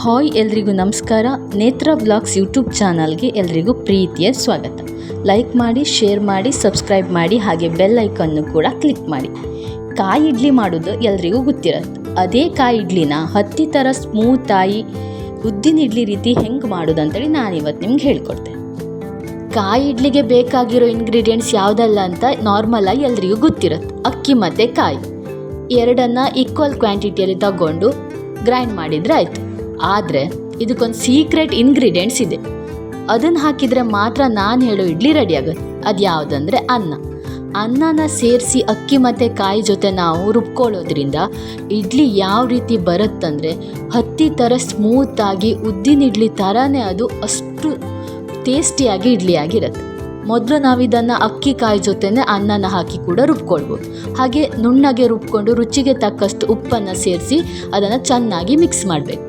Hi ಎಲ್ರಿಗೂ ನಮಸ್ಕಾರ. ನೇತ್ರ ಬ್ಲಾಗ್ಸ್ ಯೂಟ್ಯೂಬ್ ಚಾನಲ್ಗೆ ಎಲ್ರಿಗೂ ಪ್ರೀತಿಯ ಸ್ವಾಗತ. ಲೈಕ್ ಮಾಡಿ, ಶೇರ್ ಮಾಡಿ, ಸಬ್ಸ್ಕ್ರೈಬ್ ಮಾಡಿ, ಹಾಗೆ ಬೆಲ್ ಐಕನ್ನು ಕೂಡ ಕ್ಲಿಕ್ ಮಾಡಿ. ಕಾಯಿ ಇಡ್ಲಿ ಮಾಡೋದು ಎಲ್ರಿಗೂ ಗೊತ್ತಿರುತ್ತೆ. ಅದೇ ಕಾಯಿ ಇಡ್ಲಿನ ಹತ್ತಿ ಥರ ಸ್ಮೂತಾಗಿ ಉದ್ದಿನ ಇಡ್ಲಿ ರೀತಿ ಹೆಂಗೆ ಮಾಡೋದು ಅಂತೇಳಿ ನಾನಿವತ್ತು ನಿಮ್ಗೆ ಹೇಳ್ಕೊಡ್ತೇನೆ. ಕಾಯಿ ಇಡ್ಲಿಗೆ ಬೇಕಾಗಿರೋ ಇಂಗ್ರೀಡಿಯೆಂಟ್ಸ್ ಯಾವುದಲ್ಲ ಅಂತ ನಾರ್ಮಲಾಗಿ ಎಲ್ರಿಗೂ ಗೊತ್ತಿರುತ್ತೆ. ಅಕ್ಕಿ ಮತ್ತು ಕಾಯಿ ಎರಡನ್ನು ಈಕ್ವಲ್ ಕ್ವಾಂಟಿಟಿಯಲ್ಲಿ ತಗೊಂಡು ಗ್ರೈಂಡ್ ಮಾಡಿದರೆ ಆಯಿತು. ಆದರೆ ಇದಕ್ಕೊಂದು ಸೀಕ್ರೆಟ್ ಇಂಗ್ರೀಡಿಯೆಂಟ್ಸ್ ಇದೆ. ಅದನ್ನು ಹಾಕಿದರೆ ಮಾತ್ರ ನಾನು ಹೇಳೋ ಇಡ್ಲಿ ರೆಡಿ ಆಗುತ್ತೆ. ಅದು ಯಾವುದಂದರೆ ಅನ್ನನ ಸೇರಿಸಿ ಅಕ್ಕಿ ಮತ್ತು ಕಾಯಿ ಜೊತೆ ನಾವು ರುಬ್ಕೊಳ್ಳೋದ್ರಿಂದ ಇಡ್ಲಿ ಯಾವ ರೀತಿ ಬರುತ್ತಂದರೆ ಹತ್ತಿ ಥರ ಸ್ಮೂತಾಗಿ ಉದ್ದಿನ ಇಡ್ಲಿ ಥರನೇ ಅದು ಅಷ್ಟು ಟೇಸ್ಟಿಯಾಗಿ ಇಡ್ಲಿ ಆಗಿರುತ್ತೆ. ಮೊದಲು ನಾವು ಇದನ್ನು ಅಕ್ಕಿ ಕಾಯಿ ಜೊತೆನೇ ಅನ್ನನ ಹಾಕಿ ಕೂಡ ರುಬ್ಕೊಳ್ಬೋದು. ಹಾಗೆ ನುಣ್ಣಗೆ ರುಬ್ಕೊಂಡು ರುಚಿಗೆ ತಕ್ಕಷ್ಟು ಉಪ್ಪನ್ನು ಸೇರಿಸಿ ಅದನ್ನು ಚೆನ್ನಾಗಿ ಮಿಕ್ಸ್ ಮಾಡಬೇಕು.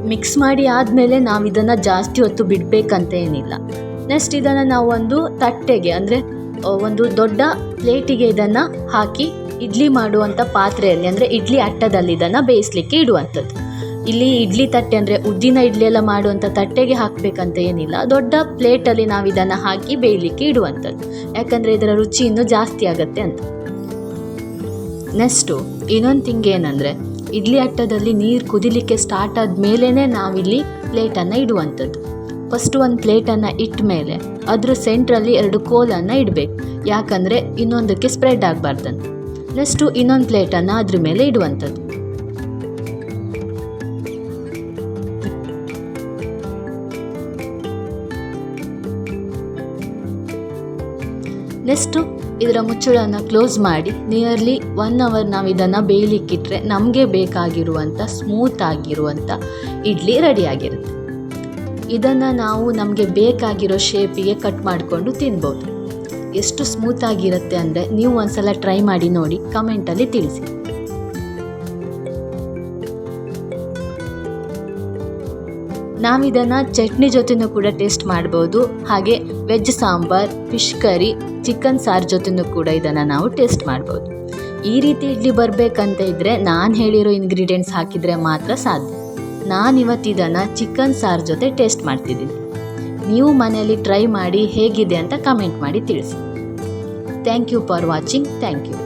ಮಿಕ್ಸ್ ಮಾಡಿ ಆದಮೇಲೆ ನಾವು ಇದನ್ನು ಜಾಸ್ತಿ ಹೊತ್ತು ಬಿಡಬೇಕಂತ ಏನಿಲ್ಲ. ನೆಕ್ಸ್ಟ್ ಇದನ್ನು ನಾವು ಒಂದು ತಟ್ಟೆಗೆ ಅಂದರೆ ಒಂದು ದೊಡ್ಡ ಪ್ಲೇಟಿಗೆ ಇದನ್ನು ಹಾಕಿ ಇಡ್ಲಿ ಮಾಡುವಂಥ ಪಾತ್ರೆಯಲ್ಲಿ ಅಂದರೆ ಇಡ್ಲಿ ಅಟ್ಟದಲ್ಲಿ ಇದನ್ನು ಬೇಯಿಸಲಿಕ್ಕೆ ಇಡುವಂಥದ್ದು. ಇಲ್ಲಿ ಇಡ್ಲಿ ತಟ್ಟೆ ಅಂದರೆ ಉದ್ದಿನ ಇಡ್ಲಿ ಎಲ್ಲ ಮಾಡುವಂಥ ತಟ್ಟೆಗೆ ಹಾಕಬೇಕಂತ ಏನಿಲ್ಲ. ದೊಡ್ಡ ಪ್ಲೇಟಲ್ಲಿ ನಾವು ಇದನ್ನು ಹಾಕಿ ಬೇಯಲಿಕ್ಕೆ ಇಡುವಂಥದ್ದು. ಯಾಕಂದರೆ ಇದರ ರುಚಿ ಇನ್ನೂ ಜಾಸ್ತಿ ಆಗುತ್ತೆ ಅಂತ. ನೆಕ್ಸ್ಟು ಇನ್ನೊಂದು ಥಿಂಗ್ ಏನಂದರೆ ಇಡ್ಲಿ ಅಟ್ಟದಲ್ಲಿ ನೀರು ಕುದಿಲಿಕ್ಕೆ ಸ್ಟಾರ್ಟ್ ಆದಮೇಲೆ ನಾವಿಲ್ಲಿ ಪ್ಲೇಟನ್ನು ಇಡುವಂಥದ್ದು. ಫಸ್ಟು ಒಂದು ಪ್ಲೇಟನ್ನು ಇಟ್ಟ ಮೇಲೆ ಅದ್ರ ಸೆಂಟ್ರಲ್ಲಿ 2 ಕೋಲನ್ನು ಇಡಬೇಕು. ಯಾಕಂದರೆ ಇನ್ನೊಂದಕ್ಕೆ ಸ್ಪ್ರೆಡ್ ಆಗಬಾರ್ದಂತ. ನೆಕ್ಸ್ಟು ಇನ್ನೊಂದು ಪ್ಲೇಟನ್ನು ಅದ್ರ ಮೇಲೆ ಇಡುವಂಥದ್ದು. ನೆಕ್ಸ್ಟು ಇದರ ಮುಚ್ಚಳವನ್ನು ಕ್ಲೋಸ್ ಮಾಡಿ ನಿಯರ್ಲಿ 1 ಅವರ್ ನಾವು ಇದನ್ನು ಬೇಯಲಿಕ್ಕಿಟ್ರೆ ನಮಗೆ ಬೇಕಾಗಿರುವಂಥ ಸ್ಮೂತ್ ಆಗಿರುವಂಥ ಇಡ್ಲಿ ರೆಡಿಯಾಗಿರುತ್ತೆ. ಇದನ್ನು ನಾವು ನಮಗೆ ಬೇಕಾಗಿರೋ ಶೇಪಿಗೆ ಕಟ್ ಮಾಡಿಕೊಂಡು ತಿನ್ಬೋದು. ಎಷ್ಟು ಸ್ಮೂತಾಗಿರುತ್ತೆ ಅಂದರೆ ನೀವು ಒಂದ್ಸಲ ಟ್ರೈ ಮಾಡಿ ನೋಡಿ, ಕಮೆಂಟಲ್ಲಿ ತಿಳಿಸಿ. ನಾವಿದನ್ನು ಚಟ್ನಿ ಜೊತೆನೂ ಕೂಡ ಟೇಸ್ಟ್ ಮಾಡ್ಬೋದು. ಹಾಗೆ veg sambar, fish curry, chicken ಸಾರು ಜೊತೆನೂ ಕೂಡ ಇದನ್ನು ನಾವು ಟೇಸ್ಟ್ ಮಾಡ್ಬೋದು. ಈ ರೀತಿ ಇಡ್ಲಿ ಬರಬೇಕಂತ ಇದ್ದರೆ ನಾನು ಹೇಳಿರೋ ಇಂಗ್ರೀಡಿಯೆಂಟ್ಸ್ ಹಾಕಿದರೆ ಮಾತ್ರ ಸಾಧ್ಯ. ನಾನಿವತ್ತು ಇದನ್ನು ಚಿಕನ್ ಸಾರು ಜೊತೆ ಟೇಸ್ಟ್ ಮಾಡ್ತಿದ್ದೀನಿ. ನೀವು ಮನೆಯಲ್ಲಿ ಟ್ರೈ ಮಾಡಿ ಹೇಗಿದೆ ಅಂತ ಕಮೆಂಟ್ ಮಾಡಿ ತಿಳಿಸಿ. Thank you for watching. Thank you.